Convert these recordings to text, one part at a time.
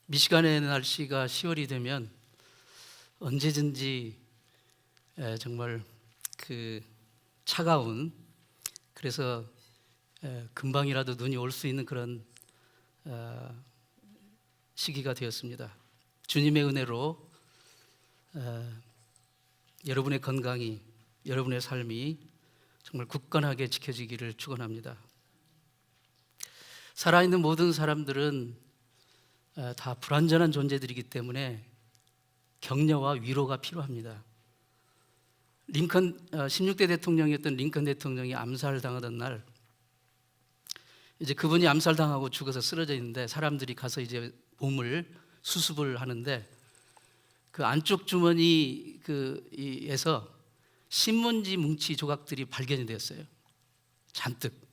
미시간의 날씨가 10월이 되면 언제든지 정말 그 차가운, 그래서 금방이라도 눈이 올 수 있는 그런 시기가 되었습니다. 주님의 은혜로 여러분의 건강이, 여러분의 삶이 정말 굳건하게 지켜지기를 축원합니다. 살아있는 모든 사람들은 다 불완전한 존재들이기 때문에 격려와 위로가 필요합니다. 링컨 16대 대통령이었던 링컨 대통령이 암살당하던 날, 이제 그분이 암살당하고 죽어서 쓰러져 있는데 사람들이 가서 이제 몸을 수습을 하는데 그 안쪽 주머니에서 신문지 뭉치 조각들이 발견이 되었어요. 잔뜩.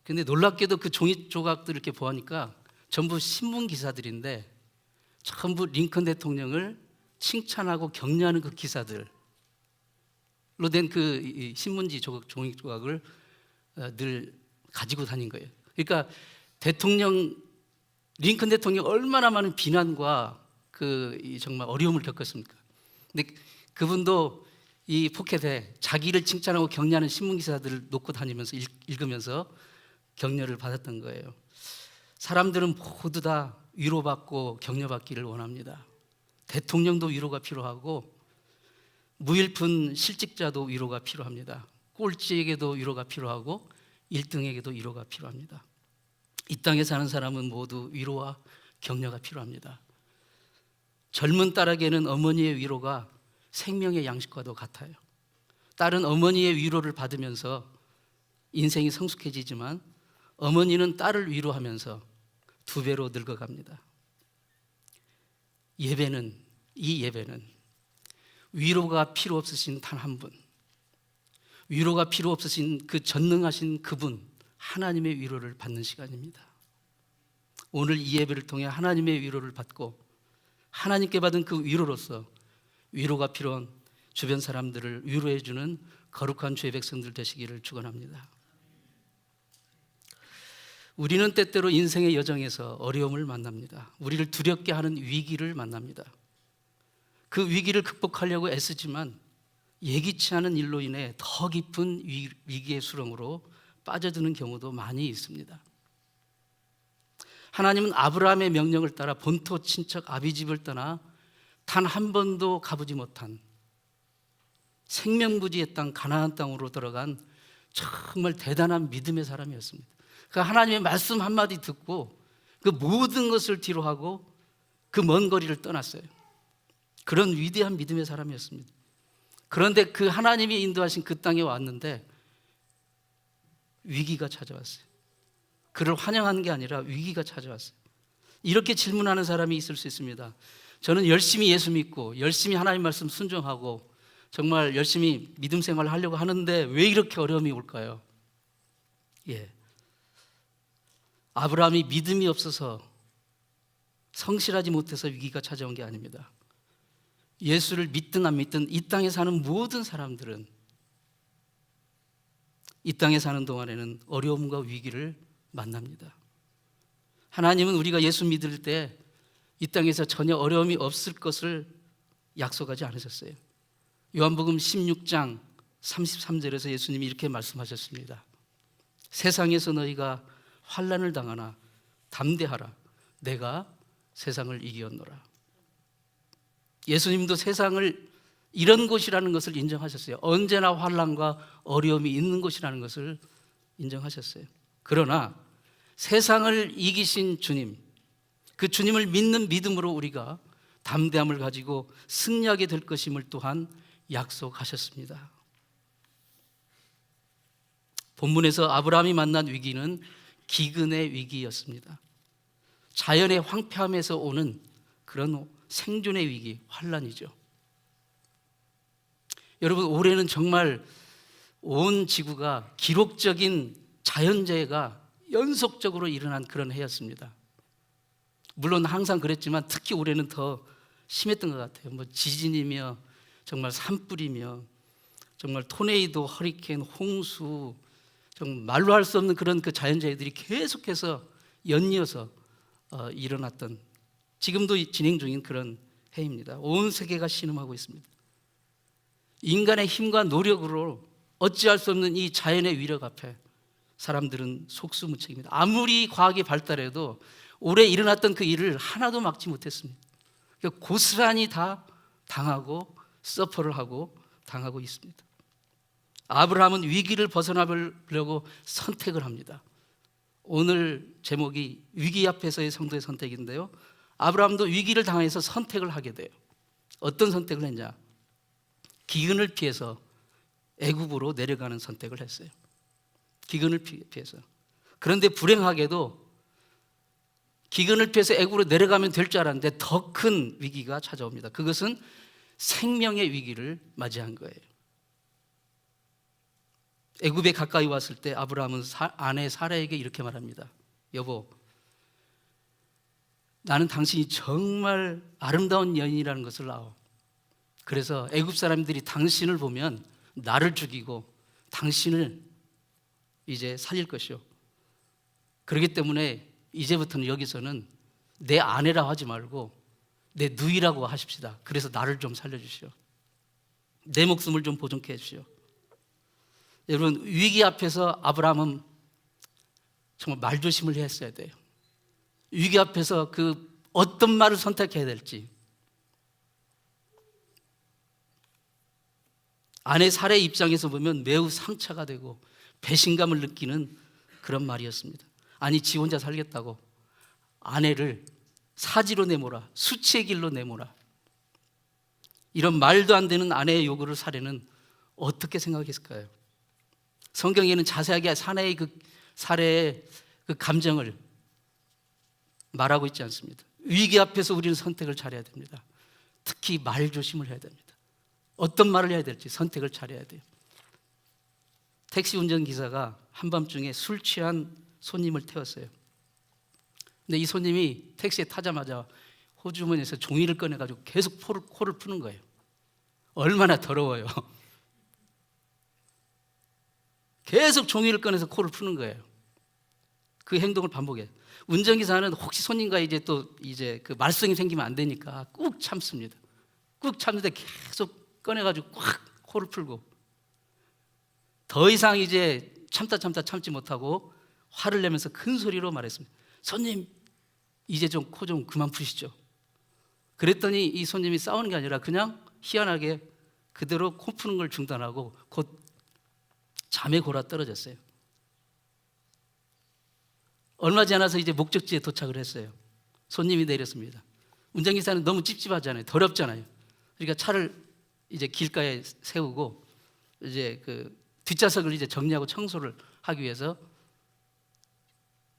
근데 놀랍게도 그 종이 조각들을 이렇게 보니까 전부 신문 기사들인데 전부 링컨 대통령을 칭찬하고 격려하는 그 기사들로 된 그 신문지 종이 조각을 늘 가지고 다닌 거예요. 그러니까 링컨 대통령이 얼마나 많은 비난과 정말 어려움을 겪었습니까? 근데 그분도 이 포켓에 자기를 칭찬하고 격려하는 신문 기사들을 놓고 다니면서 읽으면서 격려를 받았던 거예요. 사람들은 모두 다 위로받고 격려받기를 원합니다. 대통령도 위로가 필요하고 무일푼 실직자도 위로가 필요합니다. 꼴찌에게도 위로가 필요하고 1등에게도 위로가 필요합니다. 이 땅에 사는 사람은 모두 위로와 격려가 필요합니다. 젊은 딸에게는 어머니의 위로가 생명의 양식과도 같아요. 딸은 어머니의 위로를 받으면서 인생이 성숙해지지만 어머니는 딸을 위로하면서 2배로 늙어갑니다. 이 예배는 위로가 필요 없으신 단 한 분, 위로가 필요 없으신 그 전능하신 그분 하나님의 위로를 받는 시간입니다. 오늘 이 예배를 통해 하나님의 위로를 받고 하나님께 받은 그 위로로서 위로가 필요한 주변 사람들을 위로해 주는 거룩한 주의 백성들 되시기를 축원합니다. 우리는 때때로 인생의 여정에서 어려움을 만납니다. 우리를 두렵게 하는 위기를 만납니다. 그 위기를 극복하려고 애쓰지만 예기치 않은 일로 인해 더 깊은 위기의 수렁으로 빠져드는 경우도 많이 있습니다. 하나님은 아브라함의 명령을 따라 본토 친척 아비집을 떠나 단 한 번도 가보지 못한 생명부지의 땅 가나안 땅으로 들어간 정말 대단한 믿음의 사람이었습니다. 그 하나님의 말씀 한마디 듣고 그 모든 것을 뒤로하고 그 먼 거리를 떠났어요. 그런 위대한 믿음의 사람이었습니다. 그런데 그 하나님이 인도하신 그 땅에 왔는데 위기가 찾아왔어요. 그를 환영한 게 아니라 위기가 찾아왔어요. 이렇게 질문하는 사람이 있을 수 있습니다. 저는 열심히 예수 믿고 열심히 하나님 말씀 순종하고 정말 열심히 믿음 생활을 하려고 하는데 왜 이렇게 어려움이 올까요? 아브라함이 믿음이 없어서 성실하지 못해서 위기가 찾아온 게 아닙니다. 예수를 믿든 안 믿든 이 땅에 사는 모든 사람들은 이 땅에 사는 동안에는 어려움과 위기를 만납니다. 하나님은 우리가 예수 믿을 때 이 땅에서 전혀 어려움이 없을 것을 약속하지 않으셨어요. 요한복음 16장 33절에서 예수님이 이렇게 말씀하셨습니다. 세상에서 너희가 환난을 당하나 담대하라. 내가 세상을 이기었노라. 예수님도 세상을 이런 곳이라는 것을 인정하셨어요. 언제나 환난과 어려움이 있는 곳이라는 것을 인정하셨어요. 그러나 세상을 이기신 주님, 그 주님을 믿는 믿음으로 우리가 담대함을 가지고 승리하게 될 것임을 또한 약속하셨습니다. 본문에서 아브라함이 만난 위기는 기근의 위기였습니다. 자연의 황폐함에서 오는 그런 생존의 위기, 환난이죠. 여러분, 올해는 정말 온 지구가 기록적인 자연재해가 연속적으로 일어난 그런 해였습니다. 물론 항상 그랬지만 특히 올해는 더 심했던 것 같아요. 지진이며 정말 산불이며 정말 토네이도, 허리케인, 홍수, 정말 말로 할 수 없는 그런 그 자연재해들이 계속해서 연이어서 일어났던, 지금도 진행 중인 그런 해입니다. 온 세계가 신음하고 있습니다. 인간의 힘과 노력으로 어찌할 수 없는 이 자연의 위력 앞에 사람들은 속수무책입니다. 아무리 과학이 발달해도 올해 일어났던 그 일을 하나도 막지 못했습니다. 그러니까 고스란히 다 당하고 서퍼를 하고 당하고 있습니다. 아브라함은 위기를 벗어나려고 선택을 합니다. 오늘 제목이 위기 앞에서의 성도의 선택인데요, 아브라함도 위기를 당해서 선택을 하게 돼요. 어떤 선택을 했냐? 기근을 피해서 애굽으로 내려가는 선택을 했어요. 기근을 피해서. 그런데 불행하게도 기근을 피해서 애굽으로 내려가면 될 줄 알았는데 더 큰 위기가 찾아옵니다. 그것은 생명의 위기를 맞이한 거예요. 애굽에 가까이 왔을 때 아브라함은 아내 사라에게 이렇게 말합니다. 여보, 나는 당신이 정말 아름다운 여인이라는 것을 아오. 그래서 애굽 사람들이 당신을 보면 나를 죽이고 당신을 이제 살릴 것이요. 그렇기 때문에 이제부터는 여기서는 내 아내라고 하지 말고 내 누이라고 하십시다. 그래서 나를 좀 살려주시오. 내 목숨을 좀 보존케 해주시오. 여러분, 위기 앞에서 아브라함은 정말 말조심을 했어야 돼요. 위기 앞에서 그 어떤 말을 선택해야 될지. 아내 사례 입장에서 보면 매우 상처가 되고 배신감을 느끼는 그런 말이었습니다. 아니, 지 혼자 살겠다고 아내를 사지로 내모라, 수치의 길로 내모라. 이런 말도 안 되는 아내의 요구를 사례는 어떻게 생각했을까요? 성경에는 자세하게 사내의 그 사례의 그 감정을 말하고 있지 않습니다. 위기 앞에서 우리는 선택을 잘해야 됩니다. 특히 말 조심을 해야 됩니다. 어떤 말을 해야 될지 선택을 잘해야 돼요. 택시 운전기사가 한밤중에 술 취한 손님을 태웠어요. 근데 이 손님이 택시에 타자마자 호주머니에서 종이를 꺼내가지고 계속 코를 푸는 거예요. 얼마나 더러워요. 계속 종이를 꺼내서 코를 푸는 거예요. 그 행동을 반복해요. 운전기사는 혹시 손님과 이제 그 말썽이 생기면 안 되니까 꾹 참습니다. 꾹 참는데 계속 꺼내가지고 꽉 코를 풀고, 더 이상 이제 참지 못하고 화를 내면서 큰 소리로 말했습니다. 손님, 이제 좀 코 좀 그만 푸시죠. 그랬더니 이 손님이 싸우는 게 아니라 그냥 희한하게 그대로 코 푸는 걸 중단하고 곧 잠에 골아 떨어졌어요. 얼마 지나서 이제 목적지에 도착을 했어요. 손님이 내렸습니다. 운전기사는 너무 찝찝하잖아요. 더럽잖아요. 그러니까 차를 이제 길가에 세우고 이제 그 뒷좌석을 이제 정리하고 청소를 하기 위해서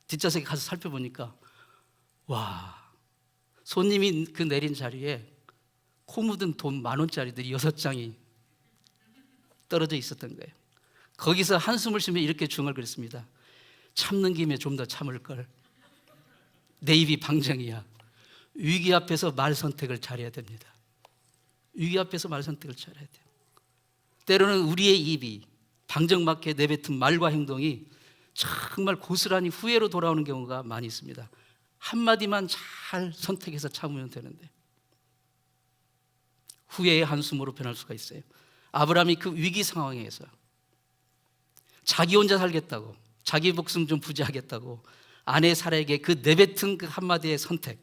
뒷좌석에 가서 살펴보니까, 와, 손님이 그 내린 자리에 코 묻은 돈 10,000원짜리들이 6장이 떨어져 있었던 거예요. 거기서 한숨을 쉬며 이렇게 중얼거렸습니다. 참는 김에 좀 더 참을 걸. 내 입이 방정이야. 위기 앞에서 말 선택을 잘해야 됩니다. 위기 앞에서 말 선택을 잘해야 돼요. 때로는 우리의 입이 방정맞게 내뱉은 말과 행동이 정말 고스란히 후회로 돌아오는 경우가 많이 있습니다. 한마디만 잘 선택해서 참으면 되는데 후회의 한숨으로 변할 수가 있어요. 아브라함이 그 위기 상황에서 자기 혼자 살겠다고, 자기 목숨 좀 부지하겠다고 아내 사라에게 그 내뱉은 그 한마디의 선택,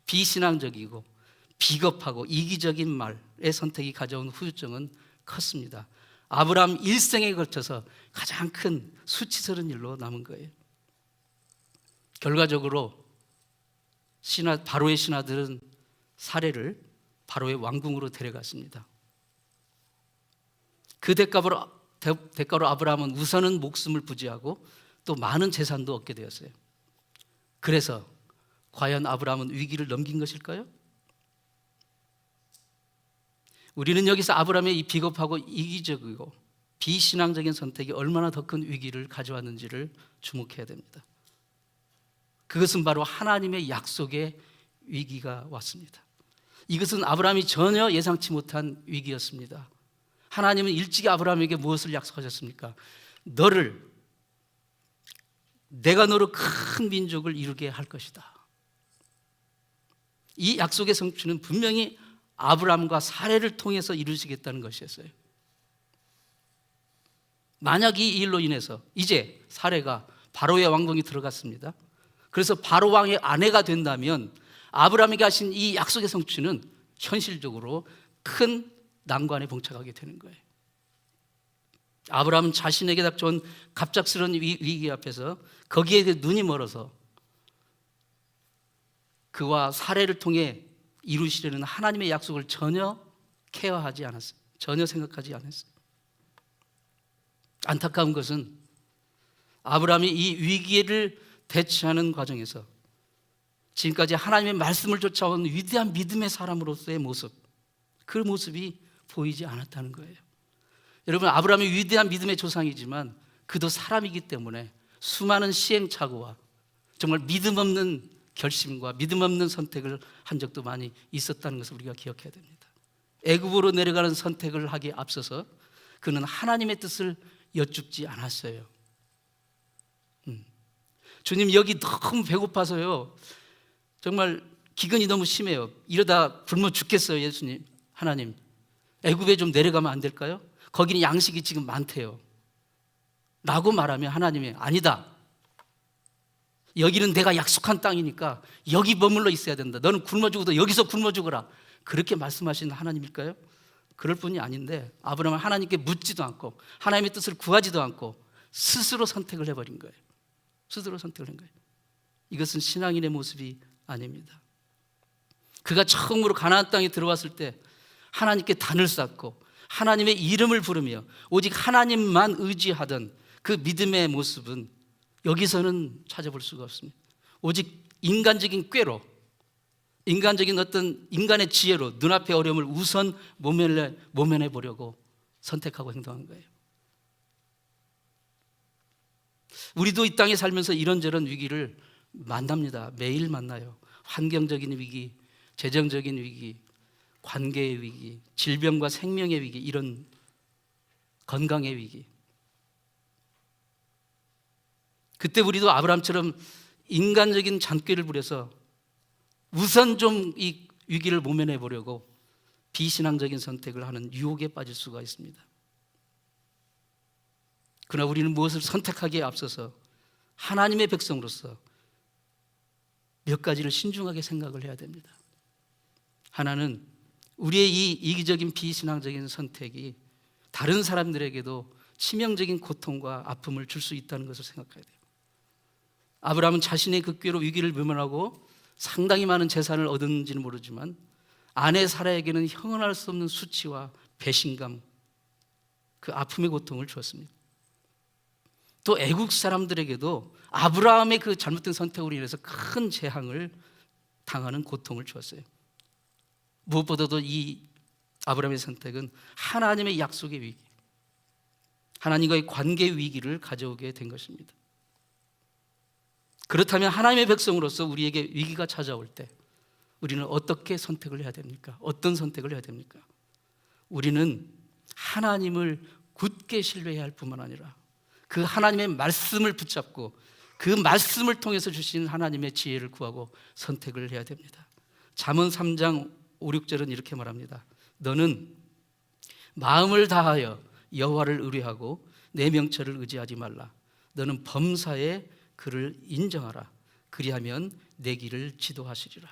비신앙적이고 비겁하고 이기적인 말의 선택이 가져온 후유증은 컸습니다. 아브라함 일생에 걸쳐서 가장 큰 수치스러운 일로 남은 거예요. 결과적으로 바로의 신하들은 사례를 바로의 왕궁으로 데려갔습니다. 그 대가로 아브라함은 우선은 목숨을 부지하고 또 많은 재산도 얻게 되었어요. 그래서 과연 아브라함은 위기를 넘긴 것일까요? 우리는 여기서 아브라함의 이 비겁하고 이기적이고 비신앙적인 선택이 얼마나 더 큰 위기를 가져왔는지를 주목해야 됩니다. 그것은 바로 하나님의 약속의 위기가 왔습니다. 이것은 아브라함이 전혀 예상치 못한 위기였습니다. 하나님은 일찍이 아브라함에게 무엇을 약속하셨습니까? 내가 너로 큰 민족을 이루게 할 것이다. 이 약속의 성취는 분명히 아브라함과 사례를 통해서 이루시겠다는 것이었어요. 만약 이 일로 인해서 이제 사례가 바로의 왕궁에 들어갔습니다. 그래서 바로 왕의 아내가 된다면 아브라함에게 하신 이 약속의 성취는 현실적으로 큰 난관에 봉착하게 되는 거예요. 아브라함은 자신에게 닥쳐온 갑작스러운 위기 앞에서 거기에 눈이 멀어서 그와 사례를 통해 이루시려는 하나님의 약속을 전혀 케어하지 않았어요. 전혀 생각하지 않았어요. 안타까운 것은 아브라함이 이 위기를 대처하는 과정에서 지금까지 하나님의 말씀을 쫓아온 위대한 믿음의 사람으로서의 모습, 그 모습이 보이지 않았다는 거예요. 여러분, 아브라함이 위대한 믿음의 조상이지만 그도 사람이기 때문에 수많은 시행착오와 정말 믿음 없는 결심과 믿음 없는 선택을 한 적도 많이 있었다는 것을 우리가 기억해야 됩니다. 애굽으로 내려가는 선택을 하기에 앞서서 그는 하나님의 뜻을 여쭙지 않았어요. 주님, 여기 너무 배고파서요, 정말 기근이 너무 심해요. 이러다 굶어 죽겠어요. 예수님, 하나님, 애굽에 좀 내려가면 안 될까요? 거기는 양식이 지금 많대요 라고 말하면 하나님이 아니다, 여기는 내가 약속한 땅이니까 여기 머물러 있어야 된다, 너는 굶어 죽어도 여기서 굶어 죽어라, 그렇게 말씀하시는 하나님일까요? 그럴 뿐이 아닌데 아브라함은 하나님께 묻지도 않고 하나님의 뜻을 구하지도 않고 스스로 선택을 해버린 거예요. 스스로 선택을 한 거예요. 이것은 신앙인의 모습이 아닙니다. 그가 처음으로 가나안 땅에 들어왔을 때 하나님께 단을 쌓고 하나님의 이름을 부르며 오직 하나님만 의지하던 그 믿음의 모습은 여기서는 찾아볼 수가 없습니다. 오직 인간적인 꾀로, 인간적인 어떤 인간의 지혜로 눈앞의 어려움을 우선 모면해 보려고 선택하고 행동한 거예요. 우리도 이 땅에 살면서 이런저런 위기를 만납니다. 매일 만나요. 환경적인 위기, 재정적인 위기, 관계의 위기, 질병과 생명의 위기, 이런 건강의 위기. 그때 우리도 아브라함처럼 인간적인 잔꾀를 부려서 우선 좀 이 위기를 모면해 보려고 비신앙적인 선택을 하는 유혹에 빠질 수가 있습니다. 그러나 우리는 무엇을 선택하기에 앞서서 하나님의 백성으로서 몇 가지를 신중하게 생각을 해야 됩니다. 하나는 우리의 이 이기적인 비신앙적인 선택이 다른 사람들에게도 치명적인 고통과 아픔을 줄 수 있다는 것을 생각해야 돼요. 아브라함은 자신의 그 꾀로 위기를 모면하고 상당히 많은 재산을 얻었는지는 모르지만 아내 사라에게는 형언할 수 없는 수치와 배신감, 그 아픔의 고통을 주었습니다. 또 애국 사람들에게도 아브라함의 그 잘못된 선택으로 인해서 큰 재앙을 당하는 고통을 주었어요. 무엇보다도 이 아브라함의 선택은 하나님의 약속의 위기, 하나님과의 관계 위기를 가져오게 된 것입니다. 그렇다면 하나님의 백성으로서 우리에게 위기가 찾아올 때 우리는 어떻게 선택을 해야 됩니까? 어떤 선택을 해야 됩니까? 우리는 하나님을 굳게 신뢰해야 할 뿐만 아니라 그 하나님의 말씀을 붙잡고 그 말씀을 통해서 주신 하나님의 지혜를 구하고 선택을 해야 됩니다. 잠언 3장 5, 6절은 이렇게 말합니다. 너는 마음을 다하여 여호와를 의뢰하고 내 명철을 의지하지 말라. 너는 범사에 그를 인정하라. 그리하면 내 길을 지도하시리라.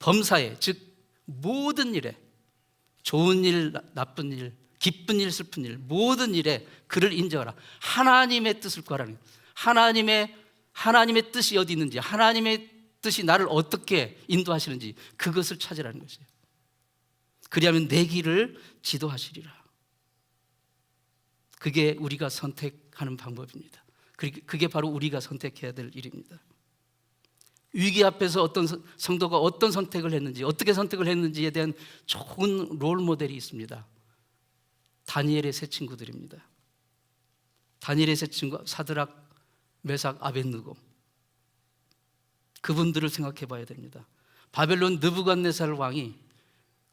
범사에, 즉 모든 일에, 좋은 일, 나쁜 일, 기쁜 일, 슬픈 일, 모든 일에 그를 인정하라. 하나님의 뜻을 구하라는 거예요. 하나님의 뜻이 어디 있는지, 하나님의 뜻이 나를 어떻게 인도하시는지 그것을 찾으라는 것이에요. 그리하면 내 길을 지도하시리라. 그게 우리가 선택하는 방법입니다. 그게 바로 우리가 선택해야 될 일입니다. 위기 앞에서 어떤 성도가 어떤 선택을 했는지, 어떻게 선택을 했는지에 대한 좋은 롤 모델이 있습니다. 다니엘의 세 친구들입니다. 다니엘의 세 친구 사드락, 메삭, 아벳느고, 그분들을 생각해 봐야 됩니다. 바벨론 느부갓네살 왕이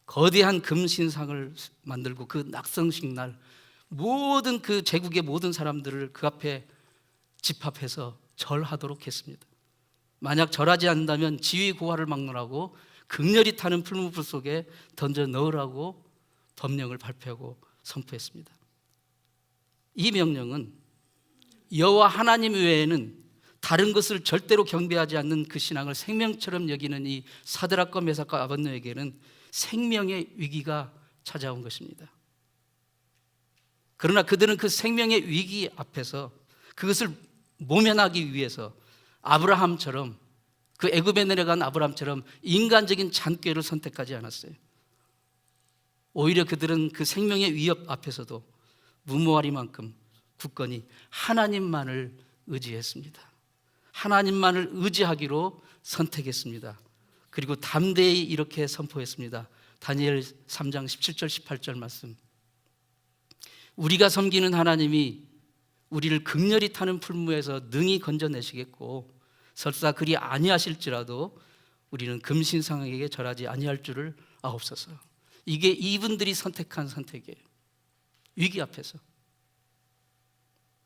거대한 금신상을 만들고 그 낙성식 날 모든 그 제국의 모든 사람들을 그 앞에 집합해서 절하도록 했습니다. 만약 절하지 않는다면 지위 고하를 막론하고 극렬히 타는 풀무불 속에 던져 넣으라고 법령을 발표하고 선포했습니다. 이 명령은 여호와 하나님 외에는 다른 것을 절대로 경배하지 않는 그 신앙을 생명처럼 여기는 이 사드락과 메삭과 아벳노에게는 생명의 위기가 찾아온 것입니다. 그러나 그들은 그 생명의 위기 앞에서 그것을 모면하기 위해서 아브라함처럼, 그 애굽에 내려간 아브라함처럼 인간적인 잔꾀를 선택하지 않았어요. 오히려 그들은 그 생명의 위협 앞에서도 무모하리만큼 굳건히 하나님만을 의지했습니다. 하나님만을 의지하기로 선택했습니다. 그리고 담대히 이렇게 선포했습니다. 다니엘 3장 17절 18절 말씀. 우리가 섬기는 하나님이 우리를 극렬히 타는 풀무에서 능히 건져내시겠고 설사 그리 아니하실지라도 우리는 금신상에게 절하지 아니할 줄을 아옵소서. 이게 이분들이 선택한 선택이에요. 위기 앞에서.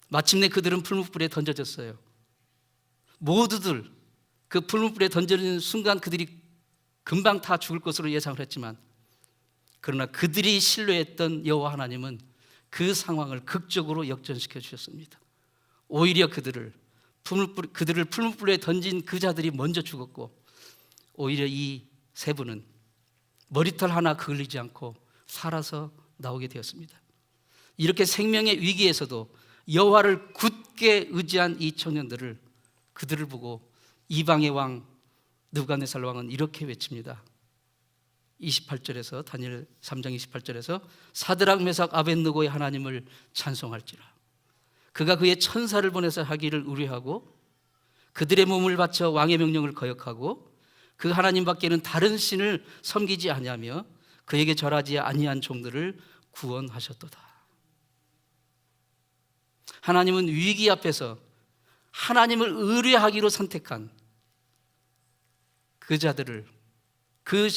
마침내 그들은 풀무불에 던져졌어요. 모두들 그 풀무불에 던져지는 순간 그들이 금방 다 죽을 것으로 예상을 했지만, 그러나 그들이 신뢰했던 여호와 하나님은 그 상황을 극적으로 역전시켜 주셨습니다. 오히려 그들을 풀무불에 던진 그 자들이 먼저 죽었고, 오히려 이 세 분은 머리털 하나 그을리지 않고 살아서 나오게 되었습니다. 이렇게 생명의 위기에서도 여호와를 굳게 의지한 이 청년들을, 그들을 보고 이방의 왕 느부갓네살 왕은 이렇게 외칩니다. 28절에서 다니엘 3장 28절에서 사드락 메삭 아벳느고의 하나님을 찬송할지라. 그가 그의 천사를 보내서 하기를 의뢰하고 그들의 몸을 바쳐 왕의 명령을 거역하고 그 하나님 밖에는 다른 신을 섬기지 아니하며 그에게 절하지 아니한 종들을 구원하셨도다. 하나님은 위기 앞에서 하나님을 의뢰하기로 선택한 그 자들을, 그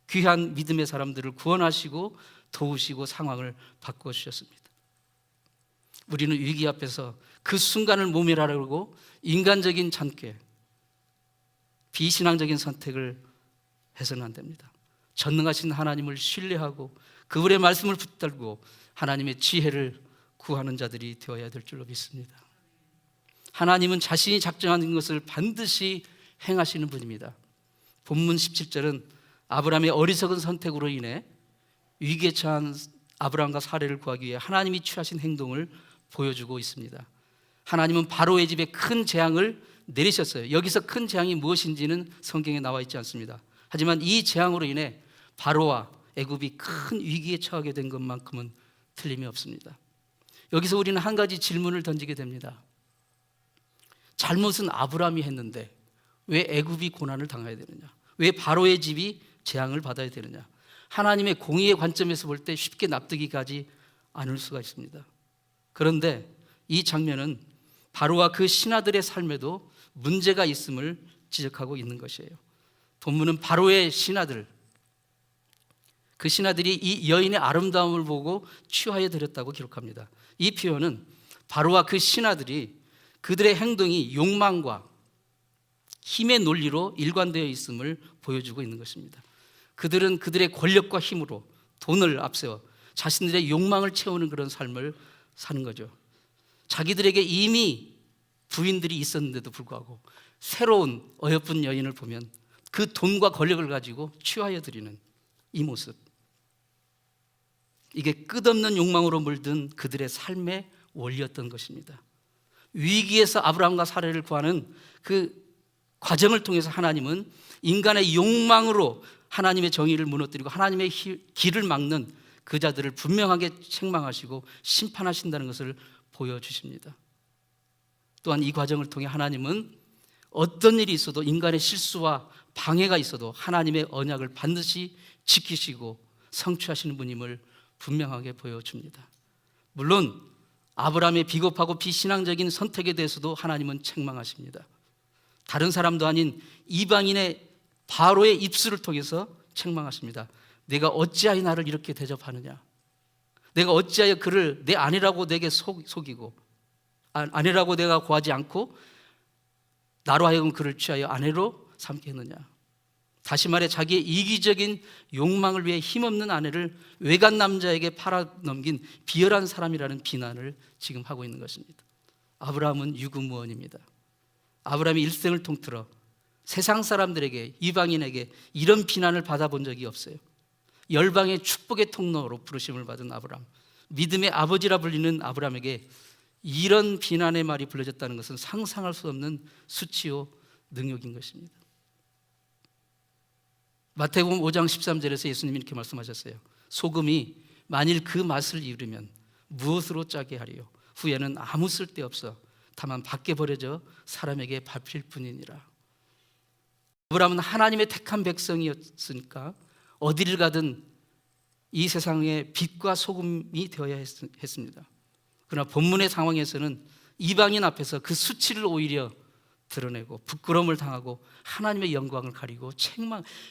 귀한 믿음의 사람들을 구원하시고 도우시고 상황을 바꿔주셨습니다. 우리는 위기 앞에서 그 순간을 모면하려고 인간적인 잔꾀, 비신앙적인 선택을 해서는 안 됩니다. 전능하신 하나님을 신뢰하고 그분의 말씀을 붙들고 하나님의 지혜를 구하는 자들이 되어야 될 줄로 믿습니다. 하나님은 자신이 작정한 것을 반드시 행하시는 분입니다. 본문 17절은 아브라함의 어리석은 선택으로 인해 위기에 처한 아브라함과 사례를 구하기 위해 하나님이 취하신 행동을 보여주고 있습니다. 하나님은 바로의 집에 큰 재앙을 내리셨어요. 여기서 큰 재앙이 무엇인지는 성경에 나와 있지 않습니다. 하지만 이 재앙으로 인해 바로와 애굽이 큰 위기에 처하게 된 것만큼은 틀림이 없습니다. 여기서 우리는 한 가지 질문을 던지게 됩니다. 잘못은 아브라함이 했는데 왜 애굽이 고난을 당해야 되느냐? 왜 바로의 집이 재앙을 받아야 되느냐? 하나님의 공의의 관점에서 볼 때 쉽게 납득이 가지 않을 수가 있습니다. 그런데 이 장면은 바로와 그 신하들의 삶에도 문제가 있음을 지적하고 있는 것이에요. 본문은 바로의 신하들, 그 신하들이 이 여인의 아름다움을 보고 취하여 드렸다고 기록합니다. 이 표현은 바로와 그 신하들이 그들의 행동이 욕망과 힘의 논리로 일관되어 있음을 보여주고 있는 것입니다. 그들은 그들의 권력과 힘으로 돈을 앞세워 자신들의 욕망을 채우는 그런 삶을 사는 거죠. 자기들에게 이미 부인들이 있었는데도 불구하고 새로운 어여쁜 여인을 보면 그 돈과 권력을 가지고 취하여 드리는 이 모습, 이게 끝없는 욕망으로 물든 그들의 삶의 원리였던 것입니다. 위기에서 아브라함과 사례를 구하는 그 과정을 통해서 하나님은 인간의 욕망으로 하나님의 정의를 무너뜨리고 하나님의 길을 막는 그 자들을 분명하게 책망하시고 심판하신다는 것을 보여주십니다. 또한 이 과정을 통해 하나님은 어떤 일이 있어도, 인간의 실수와 방해가 있어도 하나님의 언약을 반드시 지키시고 성취하시는 분임을 분명하게 보여줍니다. 물론 아브라함의 비겁하고 비신앙적인 선택에 대해서도 하나님은 책망하십니다. 다른 사람도 아닌 이방인의 바로의 입술을 통해서 책망하십니다. 내가 어찌하여 나를 이렇게 대접하느냐? 내가 어찌하여 그를 내 아내라고 내게 속이고 아내라고 내가 구하지 않고 나로 하여금 그를 취하여 아내로 삼게 했느냐? 다시 말해 자기의 이기적인 욕망을 위해 힘없는 아내를 외간 남자에게 팔아넘긴 비열한 사람이라는 비난을 지금 하고 있는 것입니다. 아브라함은 유구무원입니다. 아브라함이 일생을 통틀어 세상 사람들에게, 이방인에게 이런 비난을 받아본 적이 없어요. 열방의 축복의 통로로 부르심을 받은 아브라함, 믿음의 아버지라 불리는 아브라함에게 이런 비난의 말이 불려졌다는 것은 상상할 수 없는 수치요 능욕인 것입니다. 마태복음 5장 13절에서 예수님이 이렇게 말씀하셨어요. 소금이 만일 그 맛을 잃으면 무엇으로 짜게 하리요? 후에는 아무 쓸데없어 다만 밖에 버려져 사람에게 밟힐 뿐이니라. 아브라함은 하나님의 택한 백성이었으니까 어디를 가든 이 세상에 빛과 소금이 되어야 했습니다. 그러나 본문의 상황에서는 이방인 앞에서 그 수치를 오히려 드러내고 부끄러움을 당하고 하나님의 영광을 가리고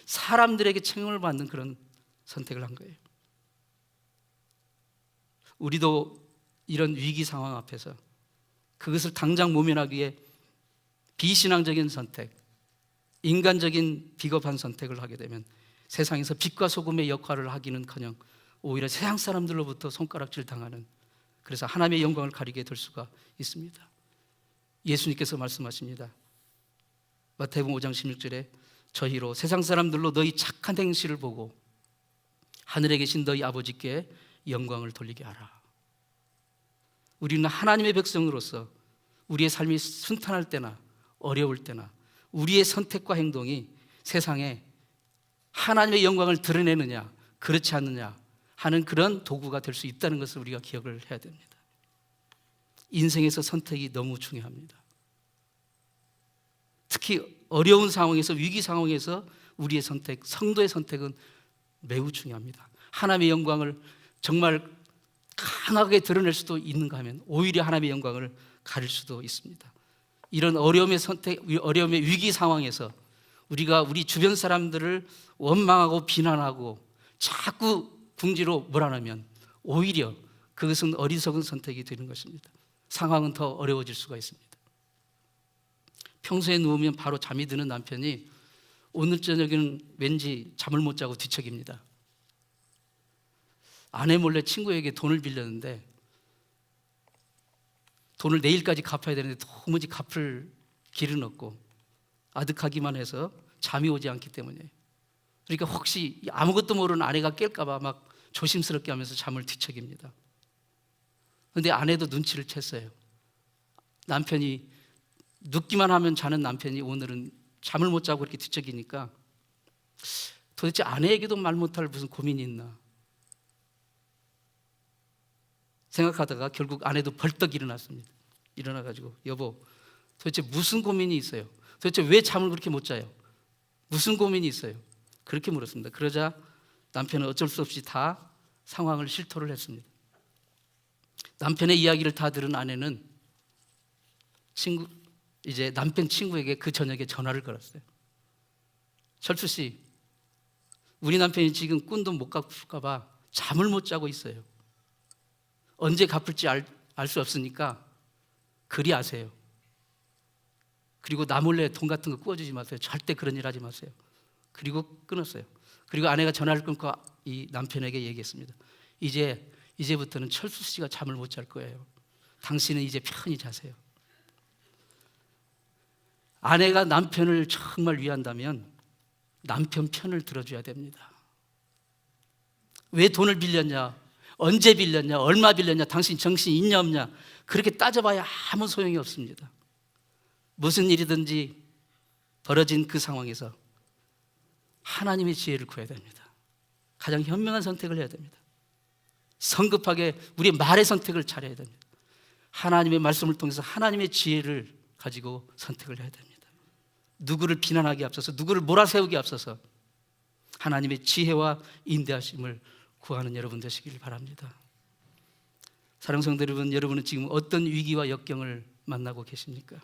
사람들에게 책망을 받는 그런 선택을 한 거예요. 우리도 이런 위기 상황 앞에서 그것을 당장 모면하기 위해 비신앙적인 선택, 인간적인 비겁한 선택을 하게 되면 세상에서 빛과 소금의 역할을 하기는커녕 오히려 세상 사람들로부터 손가락질 당하는, 그래서 하나님의 영광을 가리게 될 수가 있습니다. 예수님께서 말씀하십니다. 마태복음 5장 16절에 저희로 세상 사람들로 너희 착한 행실을 보고 하늘에 계신 너희 아버지께 영광을 돌리게 하라. 우리는 하나님의 백성으로서 우리의 삶이 순탄할 때나 어려울 때나 우리의 선택과 행동이 세상에 하나님의 영광을 드러내느냐 그렇지 않느냐 하는 그런 도구가 될 수 있다는 것을 우리가 기억을 해야 됩니다. 인생에서 선택이 너무 중요합니다. 특히 어려운 상황에서, 위기 상황에서 우리의 선택, 성도의 선택은 매우 중요합니다. 하나님의 영광을 정말 강하게 드러낼 수도 있는가 하면 오히려 하나님의 영광을 가릴 수도 있습니다. 이런 어려움의 위기 상황에서 우리가 우리 주변 사람들을 원망하고 비난하고 자꾸 궁지로 몰아넣으면 오히려 그것은 어리석은 선택이 되는 것입니다. 상황은 더 어려워질 수가 있습니다. 평소에 누우면 바로 잠이 드는 남편이 오늘 저녁에는 왠지 잠을 못 자고 뒤척입니다. 아내 몰래 친구에게 돈을 빌렸는데 돈을 내일까지 갚아야 되는데 도무지 갚을 길은 없고 아득하기만 해서 잠이 오지 않기 때문에, 그러니까 혹시 아무것도 모르는 아내가 깰까 봐 막 조심스럽게 하면서 잠을 뒤척입니다. 그런데 아내도 눈치를 챘어요. 남편이 눕기만 하면 자는 남편이 오늘은 잠을 못 자고 이렇게 뒤척이니까 도대체 아내에게도 말 못할 무슨 고민이 있나 생각하다가 결국 아내도 벌떡 일어났습니다. 일어나가지고 여보 도대체 무슨 고민이 있어요? 도대체 왜 잠을 그렇게 못 자요? 무슨 고민이 있어요? 그렇게 물었습니다. 그러자 남편은 어쩔 수 없이 다 상황을 실토를 했습니다. 남편의 이야기를 다 들은 아내는 이제 남편 친구에게 그 저녁에 전화를 걸었어요. 철수 씨, 우리 남편이 지금 꿈도 못 갚을까 봐 잠을 못 자고 있어요. 언제 갚을지 알 수 없으니까 그리 아세요. 그리고 나 몰래 돈 같은 거 구워주지 마세요. 절대 그런 일 하지 마세요. 그리고 끊었어요. 그리고 아내가 전화를 끊고 이 남편에게 얘기했습니다. 이제부터는 철수 씨가 잠을 못 잘 거예요. 당신은 이제 편히 자세요. 아내가 남편을 정말 위한다면 남편 편을 들어줘야 됩니다. 왜 돈을 빌렸냐? 언제 빌렸냐? 얼마 빌렸냐? 당신 정신 있냐 없냐? 그렇게 따져봐야 아무 소용이 없습니다. 무슨 일이든지 벌어진 그 상황에서 하나님의 지혜를 구해야 됩니다. 가장 현명한 선택을 해야 됩니다. 성급하게 우리의 말의 선택을 잘해야 됩니다. 하나님의 말씀을 통해서 하나님의 지혜를 가지고 선택을 해야 됩니다. 누구를 비난하기 앞서서, 누구를 몰아세우기 앞서서 하나님의 지혜와 인도하심을 구하는 여러분 되시길 바랍니다. 사랑하는 성도 여러분, 여러분은 지금 어떤 위기와 역경을 만나고 계십니까?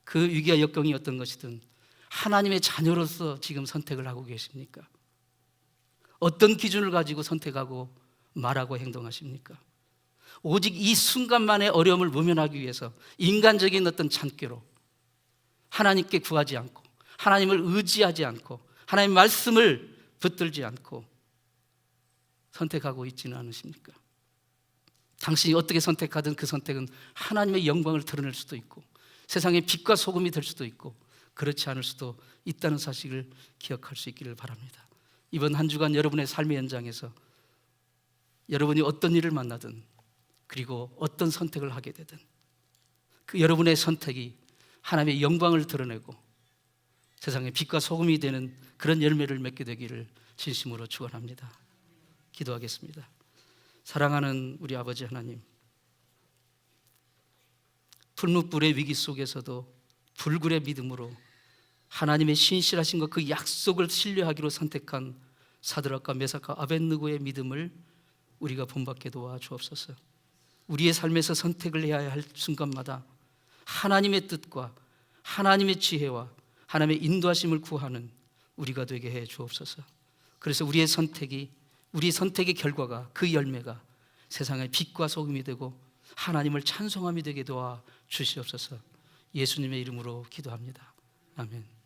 그 위기와 역경이 어떤 것이든 하나님의 자녀로서 지금 선택을 하고 계십니까? 어떤 기준을 가지고 선택하고 말하고 행동하십니까? 오직 이 순간만의 어려움을 모면하기 위해서 인간적인 어떤 참기로 하나님께 구하지 않고 하나님을 의지하지 않고 하나님의 말씀을 붙들지 않고 선택하고 있지는 않으십니까? 당신이 어떻게 선택하든 그 선택은 하나님의 영광을 드러낼 수도 있고 세상의 빛과 소금이 될 수도 있고 그렇지 않을 수도 있다는 사실을 기억할 수 있기를 바랍니다. 이번 한 주간 여러분의 삶의 현장에서 여러분이 어떤 일을 만나든 그리고 어떤 선택을 하게 되든 그 여러분의 선택이 하나님의 영광을 드러내고 세상의 빛과 소금이 되는 그런 열매를 맺게 되기를 진심으로 축원합니다. 기도하겠습니다. 사랑하는 우리 아버지 하나님, 풀무불의 위기 속에서도 불굴의 믿음으로 하나님의 신실하신 것 그 약속을 신뢰하기로 선택한 사드락과 메삭과 아벳느고의 믿음을 우리가 본받게 도와 주옵소서. 우리의 삶에서 선택을 해야 할 순간마다 하나님의 뜻과 하나님의 지혜와 하나님의 인도하심을 구하는 우리가 되게 해 주옵소서. 그래서 우리의 선택의 결과가 그 열매가 세상의 빛과 소금이 되고 하나님을 찬송함이 되게 도와 주시옵소서. 예수님의 이름으로 기도합니다. 아멘.